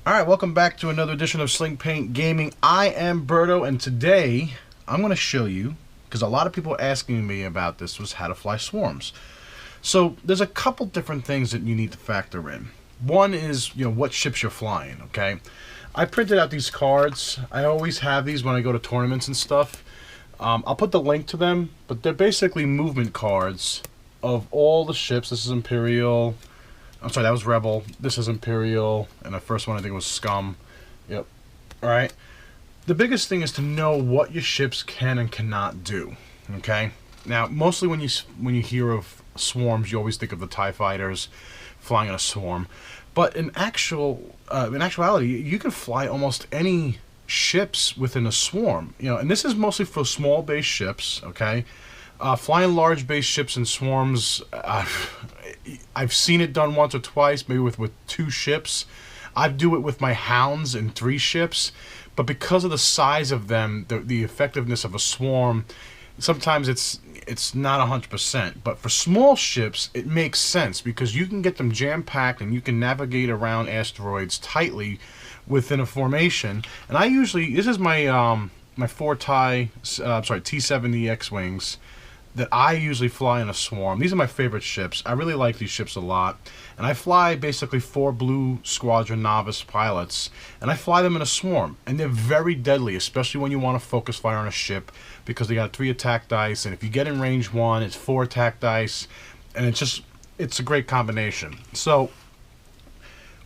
Alright, welcome back to another edition of Sling Paint Gaming. I am Berto, and today I'm going to show you, because a lot of people asking me about this, was how to fly swarms. So there's a couple different things that you need to factor in. One is, what ships you're flying, okay? I printed out these cards. I always have these when I go to tournaments and stuff. I'll put the link to them, but they're basically movement cards of all the ships. This is Imperial. I'm sorry, that was Rebel. This is Imperial. And the first one I think was Scum. Yep. Alright. The biggest thing is to know what your ships can and cannot do. Okay? Now, mostly when you hear of swarms, you always think of the TIE fighters flying in a swarm. But in actuality, you can fly almost any ships within a swarm. And this is mostly for small base ships, okay? Flying large base ships in swarms, I've seen it done once or twice, maybe with two ships. I do it with my hounds and 3 ships, but because of the size of them, the effectiveness of a swarm, sometimes it's not 100%. But for small ships, it makes sense because you can get them jam-packed and you can navigate around asteroids tightly within a formation. And I usually, this is my my 4 T-70 X-Wings that I usually fly in a swarm. These are my favorite ships. I really like these ships a lot. And I fly basically 4 Blue Squadron novice pilots, and I fly them in a swarm. And they're very deadly, especially when you want to focus fire on a ship, because they got 3 attack dice, and if you get in range 1, it's 4 attack dice, and it's a great combination. So,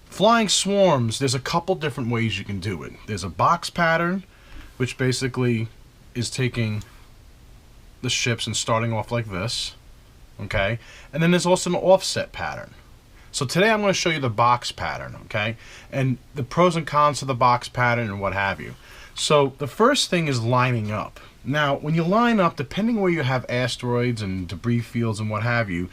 flying swarms, there's a couple different ways you can do it. There's a box pattern, which basically is taking the ships and starting off like this, okay? And then there's also an offset pattern. So today I'm going to show you the box pattern, okay? And the pros and cons of the box pattern and what have you. So the first thing is lining up. Now, when you line up, depending where you have asteroids and debris fields and what have you,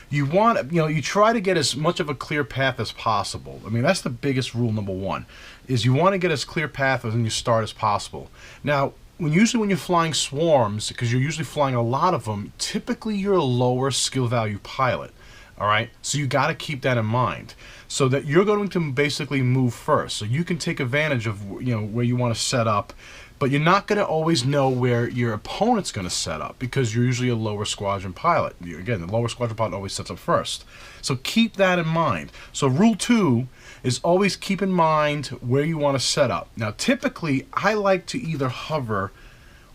you try to get as much of a clear path as possible. I mean, that's the biggest rule, number 1, is you want to get as clear path when you start as possible. Now, usually when you're flying swarms, because you're usually flying a lot of them, typically you're a lower skill value pilot. Alright, so you got to keep that in mind, so that you're going to basically move first, so you can take advantage of where you want to set up, but you're not going to always know where your opponent's going to set up, because you're usually a lower squadron pilot. Again, the lower squadron pilot always sets up first, so keep that in mind. So rule 2 is always keep in mind where you want to set up. Now typically I like to either hover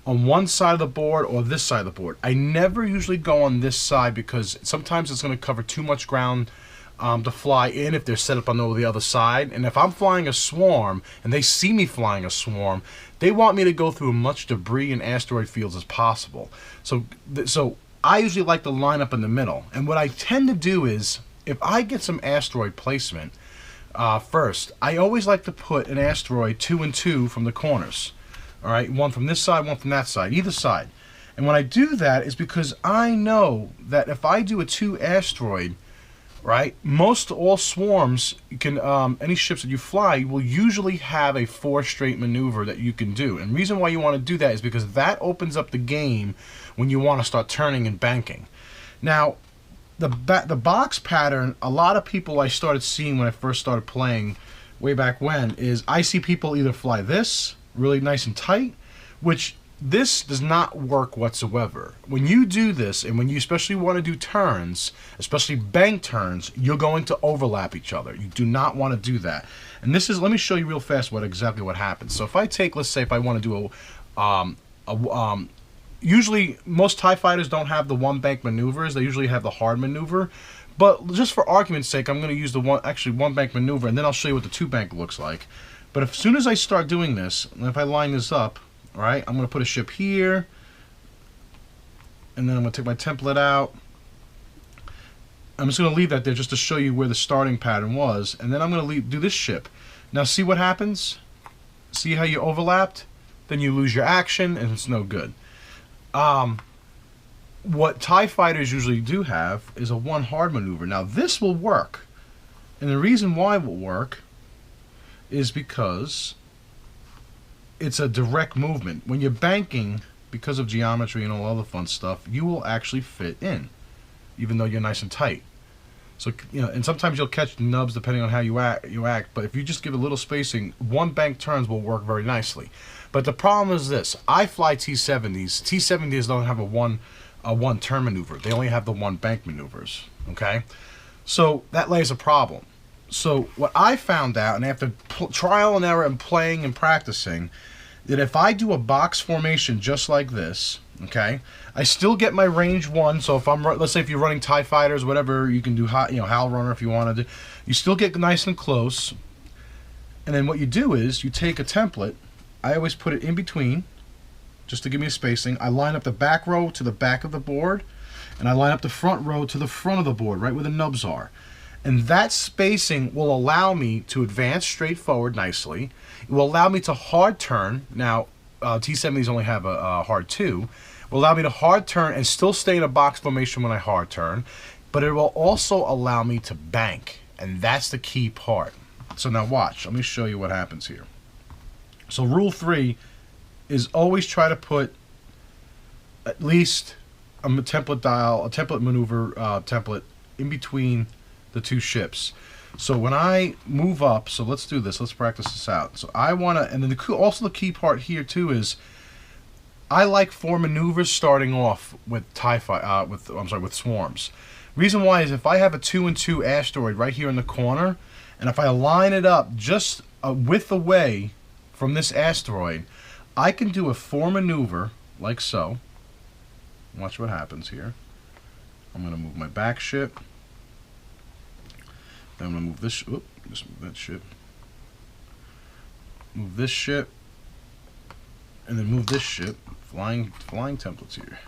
on one side of the board or this side of the board. I never usually go on this side because sometimes it's going to cover too much ground to fly in if they're set up on the other side. And if I'm flying a swarm and they see me flying a swarm, they want me to go through as much debris and asteroid fields as possible. So I usually like to line up in the middle. And what I tend to do is, if I get some asteroid placement first, I always like to put an asteroid 2 and 2 from the corners. Alright, one from this side, one from that side, either side. And when I do that is because I know that if I do a 2 asteroid, right, all swarms can, any ships that you fly will usually have a 4 straight maneuver that you can do. And the reason why you want to do that is because that opens up the game when you want to start turning and banking. Now, the box pattern, a lot of people I started seeing when I first started playing way back when, is I see people either fly this really nice and tight, which this does not work whatsoever. When you do this, and when you especially want to do turns, especially bank turns, you're going to overlap each other. You do not want to do that. And this is, let me show you real fast exactly what happens. So if I take, let's say if I want to do usually most TIE fighters don't have the 1 bank maneuvers. They usually have the hard maneuver. But just for argument's sake, I'm going to use the 1 bank maneuver, and then I'll show you what the 2 bank looks like. But as soon as I start doing this, and if I line this up, alright, I'm going to put a ship here, and then I'm going to take my template out. I'm just going to leave that there just to show you where the starting pattern was, and then I'm going to do this ship. Now see what happens? See how you overlapped? Then you lose your action, and it's no good. What TIE fighters usually do have is a 1 hard maneuver. Now this will work, and the reason why it will work is because it's a direct movement. When you're banking, because of geometry and all other fun stuff, you will actually fit in, even though you're nice and tight. So, you know, and sometimes you'll catch nubs depending on how you act. But if you just give a little spacing, one bank turns will work very nicely. But the problem is this: I fly T-70s. T-70s don't have a one turn maneuver. They only have the one bank maneuvers. Okay, so that lays a problem. So what I found out, and after trial and error and playing and practicing, that if I do a box formation just like this, okay, I still get my range 1. So if I'm, let's say if you're running TIE fighters, whatever, you can do, you know, HAL runner if you wanted to. You still get nice and close. And then what you do is you take a template. I always put it in between, just to give me a spacing. I line up the back row to the back of the board, and I line up the front row to the front of the board, right where the nubs are. And that spacing will allow me to advance straight forward nicely. It will allow me to hard turn. Now, T-70s only have a hard 2. It will allow me to hard turn and still stay in a box formation when I hard turn. But it will also allow me to bank. And that's the key part. So now watch. Let me show you what happens here. So rule 3 is always try to put at least a template maneuver template in between the two ships. So when I move up, so let's do this. Let's practice this out. So I want to, and then also the key part here too is I like 4 maneuvers starting off with with swarms. Reason why is if I have a 2 and 2 asteroid right here in the corner, and if I line it up just a width away from this asteroid, I can do a 4 maneuver like so. Watch what happens here. I'm going to move my back ship. Then I'm going to move this, just move that ship. Move this ship. And then move this ship. Flying templates here.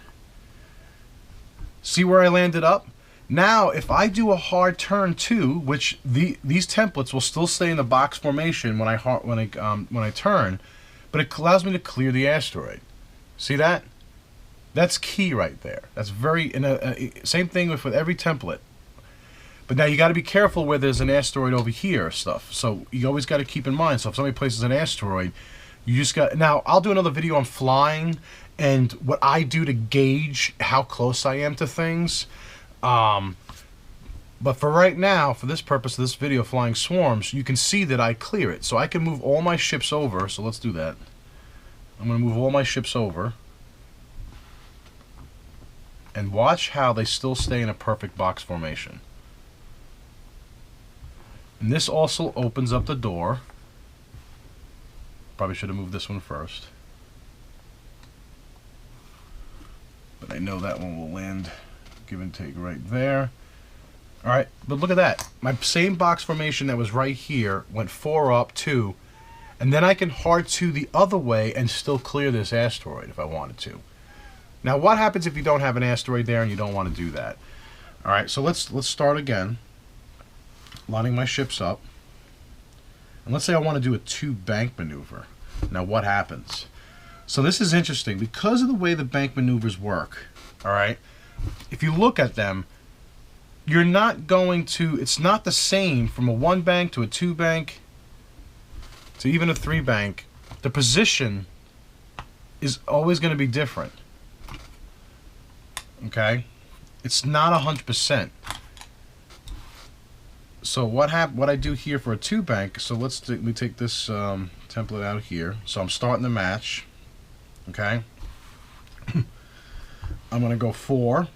See where I landed up? Now, if I do a hard turn too, which these templates will still stay in the box formation when I turn, but it allows me to clear the asteroid. See that? That's key right there. That's very same thing with every template. But now you got to be careful where there's an asteroid over here stuff. So you always got to keep in mind. So if somebody places an asteroid, you just got. Now I'll do another video on flying and what I do to gauge how close I am to things. But for right now, for this purpose of this video, flying swarms, you can see that I clear it. So I can move all my ships over. So let's do that. I'm going to move all my ships over. And watch how they still stay in a perfect box formation. And this also opens up the door. Probably should have moved this one first. But I know that one will land give and take right there. Alright, but look at that. My same box formation that was right here went 4 up, 2. And then I can hard 2 the other way and still clear this asteroid if I wanted to. Now what happens if you don't have an asteroid there and you don't want to do that? Alright, so let's start again. Lining my ships up. And let's say I want to do a 2 bank maneuver. Now what happens? So this is interesting because of the way the bank maneuvers work. Alright, if you look at them, you're not going to, it's not the same from a 1 bank to a 2 bank to even a 3 bank. The position is always going to be different. Okay, it's not 100%. So what I do here for a 2 bank? So let me take this template out here. So I'm starting the match. Okay, I'm gonna go 4.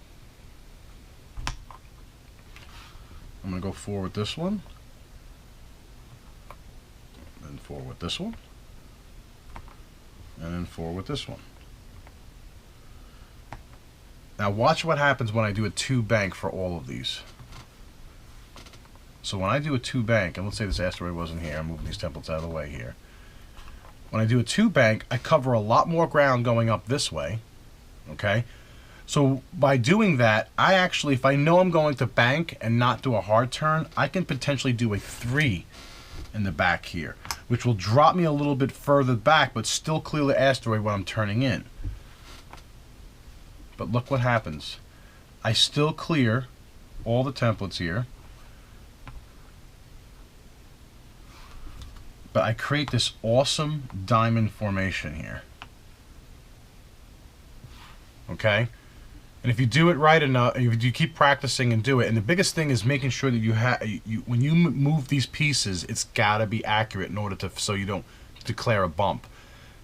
I'm gonna go 4 with this one, then 4 with this one, and then 4 with this one. Now watch what happens when I do a 2 bank for all of these. So when I do a 2 bank, and let's say this asteroid wasn't here, I'm moving these templates out of the way here. When I do a 2 bank, I cover a lot more ground going up this way. Okay? So by doing that, I actually, if I know I'm going to bank and not do a hard turn, I can potentially do a 3 in the back here, which will drop me a little bit further back, but still clear the asteroid when I'm turning in. But look what happens. I still clear all the templates here. But I create this awesome diamond formation here. Okay? And if you do it right enough, if you keep practicing and do it, and the biggest thing is making sure that when you move these pieces, it's got to be accurate in order to, so you don't declare a bump.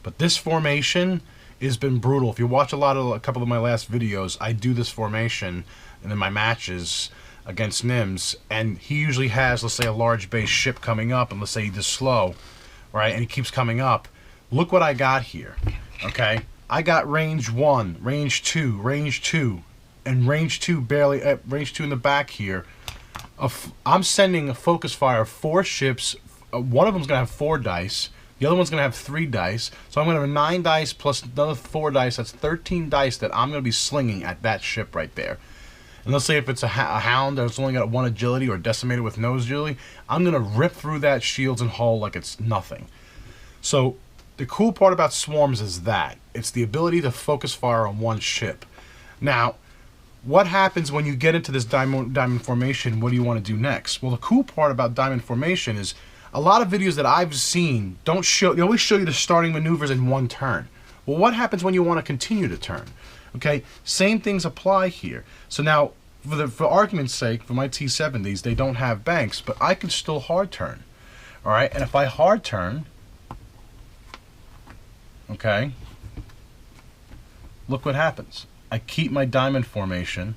But this formation has been brutal. If you watch a couple of my last videos, I do this formation and in my matches against NIMS, and he usually has, let's say, a large base ship coming up, and let's say he does slow, right, and he keeps coming up. Look what I got here, okay? I got range 1, range 2, range 2, and range 2 barely, range 2 in the back here. I'm sending a focus fire of 4 ships. One of them's going to have 4 dice. The other one's going to have 3 dice. So I'm going to have 9 dice plus another 4 dice. That's 13 dice that I'm going to be slinging at that ship right there. And let's say if it's a hound that's only got 1 agility or decimated with no agility, I'm going to rip through that shields and hull like it's nothing. So the cool part about swarms is that it's the ability to focus fire on one ship. Now, what happens when you get into this diamond formation? What do you want to do next? Well, the cool part about diamond formation is a lot of videos that I've seen they always show you the starting maneuvers in one turn. Well, what happens when you want to continue to turn? Okay, same things apply here. So now, for argument's sake, for my T-70s, they don't have banks, but I can still hard turn. All right, and if I hard turn, okay, look what happens. I keep my diamond formation.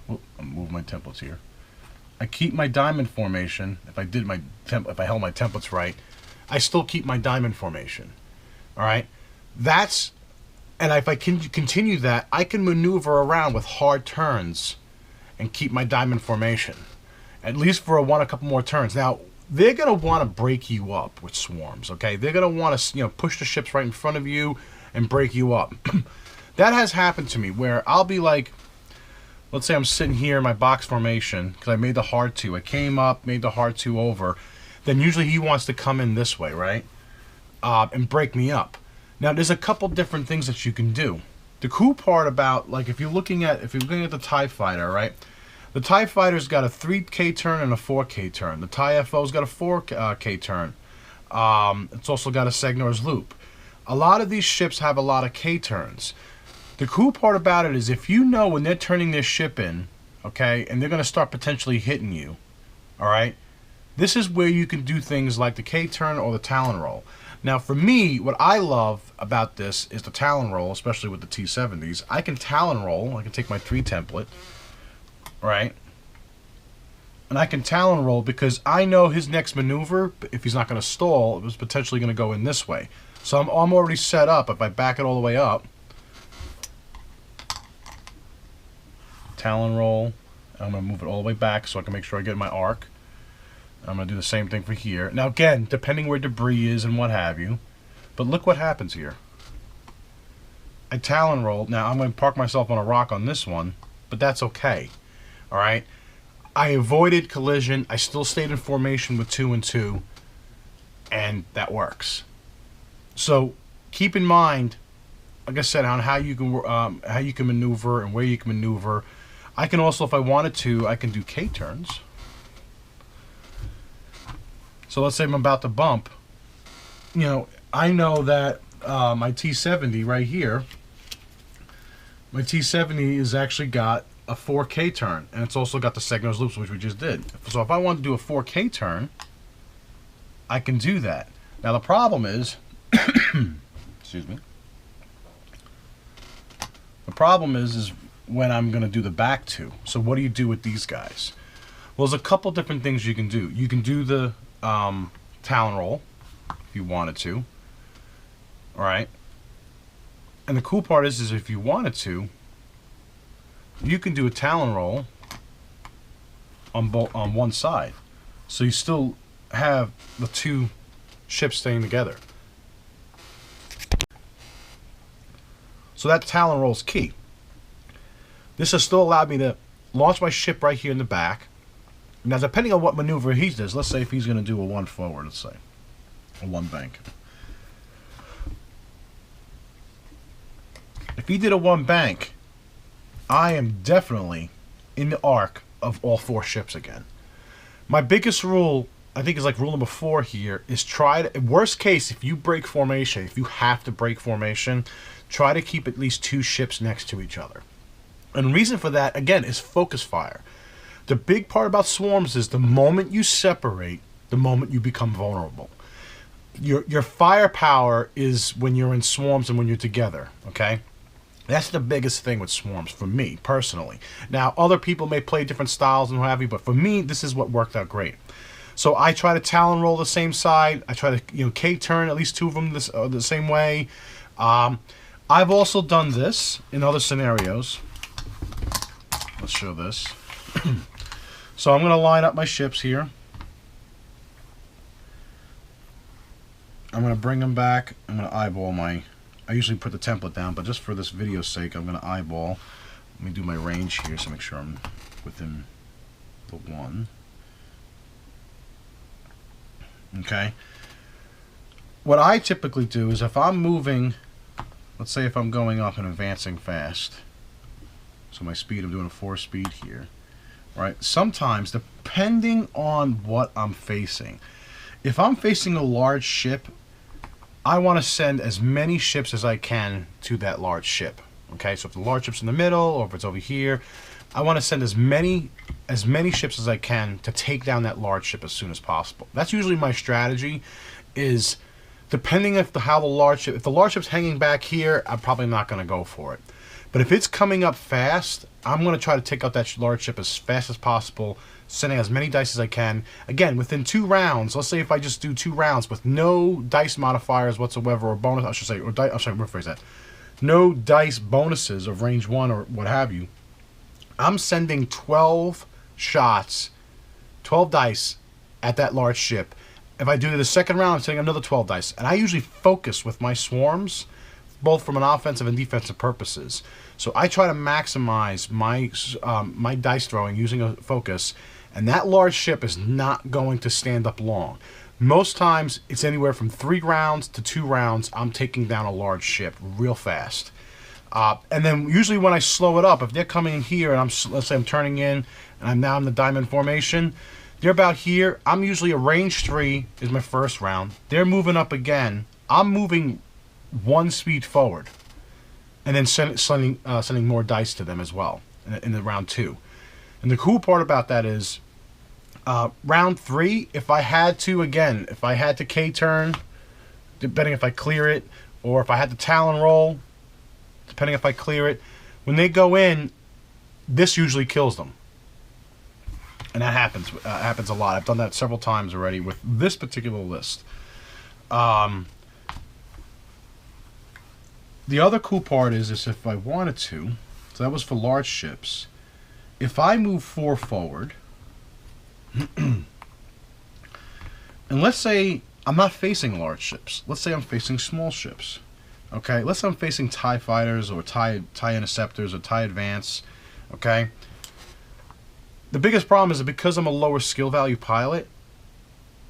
I'm moving my templates here. I keep my diamond formation. If I held my templates right, I still keep my diamond formation. All right, and if I can continue that, I can maneuver around with hard turns and keep my diamond formation, at least for a couple more turns. Now, they're going to want to break you up with swarms, okay? They're going to want to, push the ships right in front of you and break you up. That has happened to me where I'll be like, let's say I'm sitting here in my box formation because I made the hard 2. I came up, made the hard 2 over. Then usually he wants to come in this way, right? And break me up. Now, there's a couple different things that you can do. The cool part about, like, if you're looking at the TIE Fighter, right? The TIE Fighter's got a 3K turn and a 4K turn. The TIE FO's got a 4K turn. It's also got a Segnor's loop. A lot of these ships have a lot of K turns. The cool part about it is if you know when they're turning their ship in, okay, and they're going to start potentially hitting you, all right, this is where you can do things like the K turn or the Talon Roll. Now, for me, what I love about this is the Talon Roll, especially with the T-70s. I can Talon Roll. I can take my 3 template, right? And I can Talon Roll because I know his next maneuver, if he's not going to stall, it was potentially going to go in this way. So I'm already set up. If I back it all the way up, Talon Roll, I'm going to move it all the way back so I can make sure I get my arc. I'm going to do the same thing for here. Now, again, depending where debris is and what have you. But look what happens here. I Talon Roll. Now, I'm going to park myself on a rock on this one, but that's okay. All right? I avoided collision. I still stayed in formation with 2 and 2, and that works. So keep in mind, like I said, on how you can maneuver and where you can maneuver. I can also, if I wanted to, I can do K turns. So let's say I'm about to bump. I know that my T-70 right here, my T-70 has actually got a 4K turn, and it's also got the Segnor's loops, which we just did. So if I want to do a 4K turn, I can do that. Now the problem is, excuse me. The problem is when I'm going to do the back 2. So what do you do with these guys? Well, there's a couple different things you can do. You can do the Talon Roll if you wanted to. All right. And the cool part is if you wanted to, you can do a Talon Roll on one side, so you still have the 2 ships staying together. So that Talon Roll is key. This has still allowed me to launch my ship right here in the back. Now, depending on what maneuver he does, let's say if he's going to do a 1 forward, let's say, a 1 bank. If he did a 1 bank, I am definitely in the arc of all 4 ships again. My biggest rule I think is like rule number 4 here, is try to, worst case, if you break formation, if you have to break formation, try to keep at least 2 ships next to each other. And the reason for that, again, is focus fire. The big part about swarms is the moment you separate, the moment you become vulnerable. Your firepower is when you're in swarms and when you're together, okay? That's the biggest thing with swarms for me, personally. Now, other people may play different styles and what have you, but for me, this is what worked out great. So I try to Talon Roll the same side. I try to, K-turn at least 2 of them the same way. I've also done this in other scenarios. Let's show this. So I'm going to line up my ships here. I'm going to bring them back. I'm going to eyeball my... I usually put the template down, but just for this video's sake, I'm going to eyeball. Let me do my range here so make sure I'm within the 1. Okay. What I typically do is if I'm moving, let's say if I'm going up and advancing fast, so my speed, I'm doing a 4 speed here, right? Sometimes, depending on what I'm facing, if I'm facing a large ship, I want to send as many ships as I can to that large ship. Okay, so if the large ship's in the middle or if it's over here, I want to send as many ships as I can to take down that large ship as soon as possible. That's usually my strategy, is depending if the large ship's hanging back here, I'm probably not going to go for it. But if it's coming up fast, I'm going to try to take out that large ship as fast as possible, sending as many dice as I can. Again, within 2 rounds, let's say if I just do 2 rounds with no dice modifiers whatsoever, or bonus, I should say, or I'm sorry, rephrase that. No dice bonuses of range 1 or what have you. I'm sending 12 shots, 12 dice at that large ship. If I do the second round, I'm sending another 12 dice. And I usually focus with my swarms, both from an offensive and defensive purposes. So I try to maximize my dice throwing using a focus, and that large ship is not going to stand up long. Most times, it's anywhere from 3 rounds to 2 rounds. I'm taking down a large ship real fast. And then usually when I slow it up, if they're coming in here, and let's say I'm turning in, and I'm now in the diamond formation, they're about here. I'm usually a range 3 is my first round. They're moving up again. I'm moving 1 speed forward, and then sending more dice to them as well in the round 2. And the cool part about that is round 3, if I had to K-turn, depending if I clear it, or if I had to Talon Roll, depending if I clear it, when they go in, this usually kills them. And that happens a lot. I've done that several times already with this particular list. The other cool part is if I wanted to, so that was for large ships, if I move 4 forward, and let's say I'm not facing large ships, let's say I'm facing small ships, okay? Let's say I'm facing TIE fighters or TIE interceptors or TIE advance, okay? The biggest problem is that because I'm a lower skill value pilot,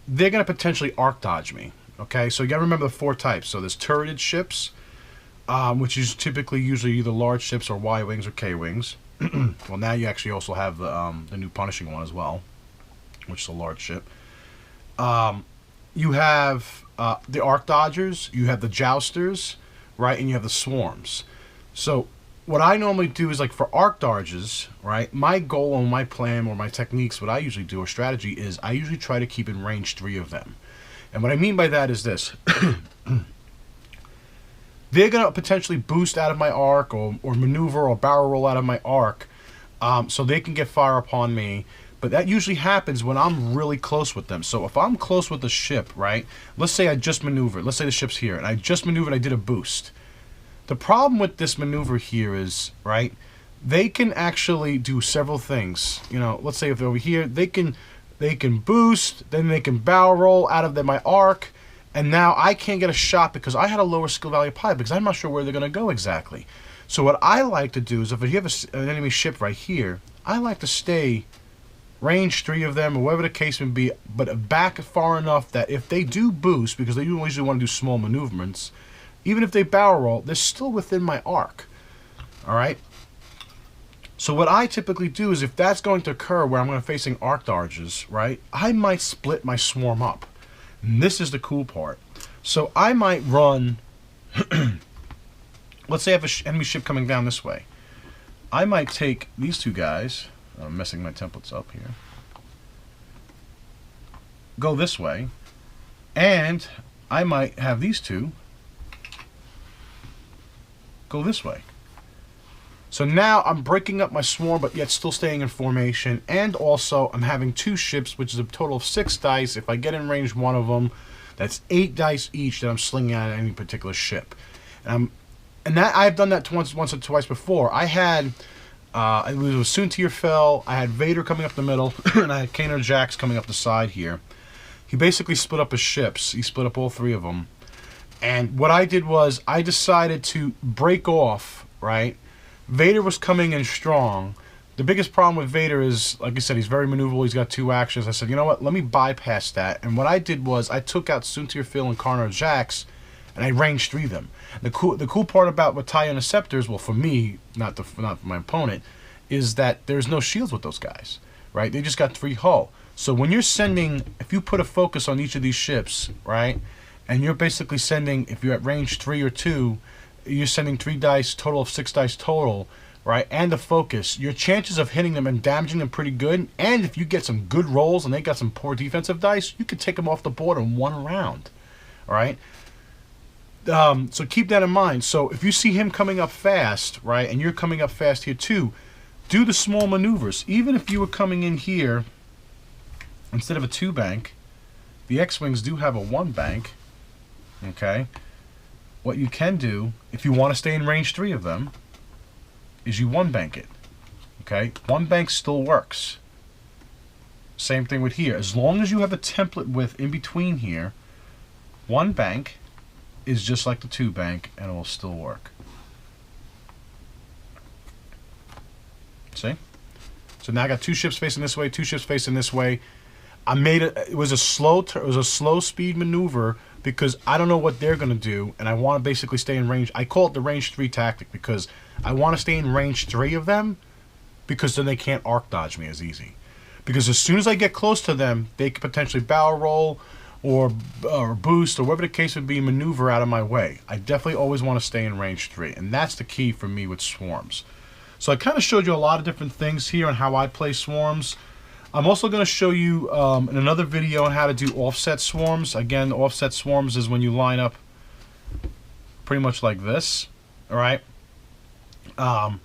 they're going to potentially arc dodge me, okay? So you got to remember the 4 types. So there's turreted ships, which is usually either large ships or Y-wings or K-wings. Well, now you actually also have the new punishing one as well, which is a large ship. You have the arc dodgers, you have the jousters, right, and you have the swarms. So what I normally do is, like, for arc dodgers, right, my goal and my plan or my techniques, what I usually do or strategy is I usually try to keep in range 3 of them. And what I mean by that is this. They're going to potentially boost out of my arc or maneuver or barrel roll out of my arc, so they can get fire upon me. But that usually happens when I'm really close with them. So if I'm close with the ship, right, let's say I just maneuvered. Let's say the ship's here, and I just maneuvered, I did a boost. The problem with this maneuver here is, right, they can actually do several things. You know, let's say if they're over here, they can boost, then they can barrel roll out of my arc, and now I can't get a shot because I had a lower skill value pilot because I'm not sure where they're going to go exactly. So what I like to do is if you have an enemy ship right here, I like to stay range 3 of them or whatever the case may be, but back far enough that if they do boost, because they usually want to do small maneuverments, even if they barrel roll, they're still within my arc. Alright? So what I typically do is, if that's going to occur where I'm going to facing arc dodges, right, I might split my swarm up. And this is the cool part. So I might run, let's say I have an enemy ship coming down this way. I might take these two guys, I'm messing my templates up here, go this way, and I might have these two go this way. So now I'm breaking up my swarm, but yet still staying in formation, and also I'm having two ships, which is a total of 6 dice. If I get in range one of them, that's 8 dice each that I'm slinging at any particular ship. And that I've done that once or twice before. I had, it was Soontir fell, I had Vader coming up the middle, and I had Kaner Jax coming up the side here. He basically split up his ships. He split up all 3 of them. And what I did was, I decided to break off, right? Vader was coming in strong. The biggest problem with Vader is, like I said, he's very maneuverable. He's got 2 actions. I said, you know what? Let me bypass that. And what I did was, I took out Soontir Phil and Kaner Jax, and I range 3 them. The cool part about with Talon Interceptors, well, for me, not for my opponent, is that there's no shields with those guys, right? They just got 3 hull. So when you're sending, if you put a focus on each of these ships, right, and you're basically sending, if you're at range 3 or 2, you're sending 3 dice, total of 6 dice total, right, and a focus, your chances of hitting them and damaging them pretty good. And if you get some good rolls and they got some poor defensive dice, you could take them off the board in 1 round, all right? So keep that in mind. So if you see him coming up fast, right, and you're coming up fast here too, do the small maneuvers. Even if you were coming in here, instead of a 2 bank, the X-Wings do have a 1 bank, okay? What you can do, if you want to stay in range 3 of them, is you 1 bank it, okay? 1 bank still works. Same thing with here. As long as you have a template width in between here, 1 bank is just like the 2 bank, and it will still work. See? So now I got 2 ships facing this way, 2 ships facing this way. I made it. It was a slow speed maneuver because I don't know what they're gonna do, and I want to basically stay in range. I call it the range 3 tactic because I want to stay in range 3 of them, because then they can't arc dodge me as easy. Because as soon as I get close to them, they could potentially barrel roll or boost or whatever the case would be, maneuver out of my way. I definitely always want to stay in range 3, and that's the key for me with swarms. So I kind of showed you a lot of different things here on how I play swarms. I'm also going to show you in another video on how to do offset swarms. Again, offset swarms is when you line up pretty much like this. All right. I'm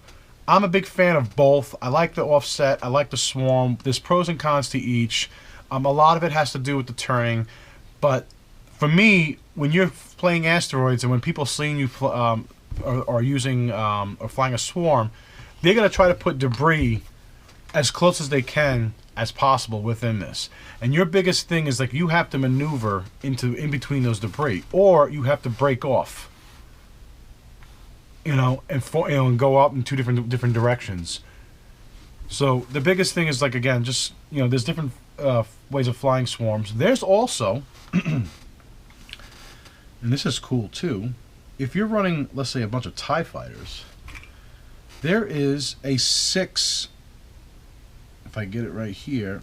a big fan of both. I like the offset. I like the swarm. There's pros and cons to each. A lot of it has to do with the turning. But for me, when you're playing asteroids and when people seeing you are using or flying a swarm, they're going to try to put debris as close as they can as possible within this. And your biggest thing is, like, you have to maneuver in between those debris, or you have to break off, and go up in 2 different directions. So the biggest thing is, like, again, just, there's different ways of flying swarms. There's also and this is cool too, if you're running, let's say, a bunch of TIE fighters, there is a 6, if I get it right here,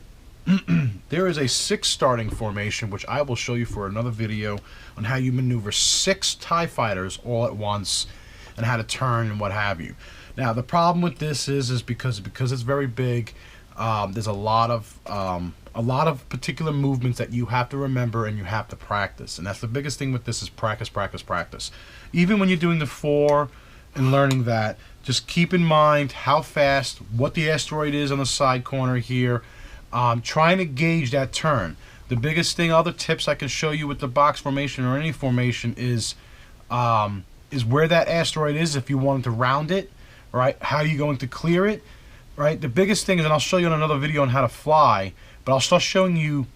there is a 6 starting formation, which I will show you for another video on how you maneuver 6 TIE fighters all at once and how to turn and what have you. Now, the problem with this is because it's very big, there's a lot of particular movements that you have to remember and you have to practice. And that's the biggest thing with this, is practice, practice, practice. Even when you're doing the 4 and learning that, just keep in mind how fast, what the asteroid is on the side corner here, trying to gauge that turn. The biggest thing, other tips I can show you with the box formation or any formation is where that asteroid is if you wanted to round it, right? How are you going to clear it, right? The biggest thing is, and I'll show you in another video on how to fly, but I'll start showing you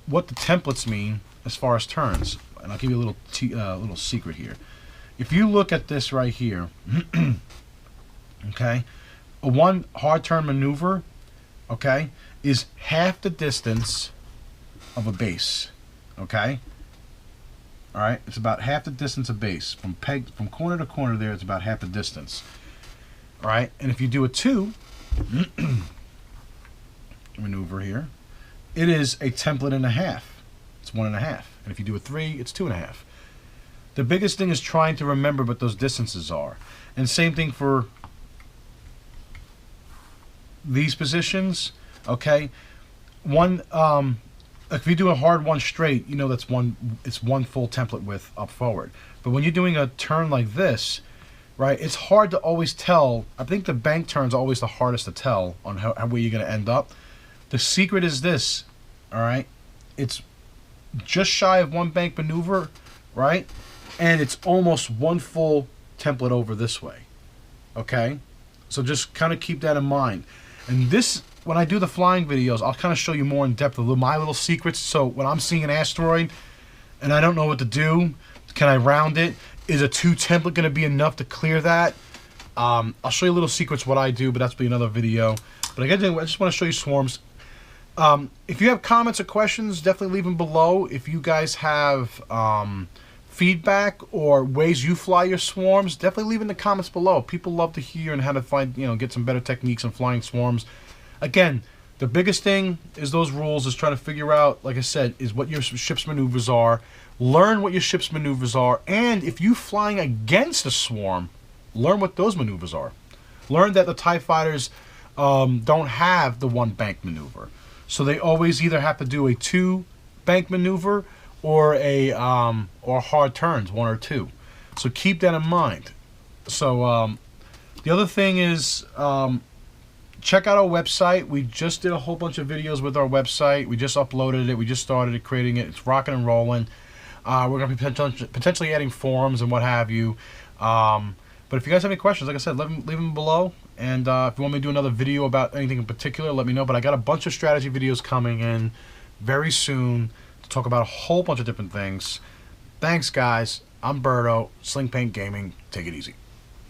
what the templates mean as far as turns. And I'll give you a little secret here. If you look at this right here, okay, a 1 hard turn maneuver, okay, is half the distance of a base, okay? All right, it's about half the distance of base. From corner to corner there, it's about half the distance. All right, and if you do a 2, maneuver here. It is a template and a half. It's 1.5. And if you do a 3, it's 2.5. The biggest thing is trying to remember what those distances are. And same thing for these positions. Okay, if you do a hard one straight, you know that's it's one full template width up forward. But when you're doing a turn like this, right, it's hard to always tell. I think the bank turn's always the hardest to tell on where you're going to end up. The secret is this, all right? It's just shy of one bank maneuver, right? And it's almost one full template over this way, okay? So just kind of keep that in mind. And this, when I do the flying videos, I'll kind of show you more in depth of my little secrets. So when I'm seeing an asteroid and I don't know what to do, can I round it? Is a 2 template going to be enough to clear that? I'll show you little secrets what I do, but that's be another video. But I just want to show you swarms. If you have comments or questions, definitely leave them below. If you guys have feedback or ways you fly your swarms, definitely leave in the comments below. People love to hear and how to find, get some better techniques on flying swarms. Again, the biggest thing is those rules, is trying to figure out, like I said, is what your ship's maneuvers are. Learn what your ship's maneuvers are, and if you're flying against a swarm, learn what those maneuvers are. Learn that the TIE fighters don't have the 1 bank maneuver, so they always either have to do a 2 bank maneuver or a or hard turns, 1 or 2. So keep that in mind. So the other thing is, check out our website. We just did a whole bunch of videos with our website. We just uploaded it. We just started creating it. It's rocking and rolling. We're going to be potentially adding forums and what have you. But if you guys have any questions, like I said, leave them below. And if you want me to do another video about anything in particular, let me know. But I got a bunch of strategy videos coming in very soon to talk about a whole bunch of different things. Thanks, guys. I'm Berto, Sling Paint Gaming. Take it easy.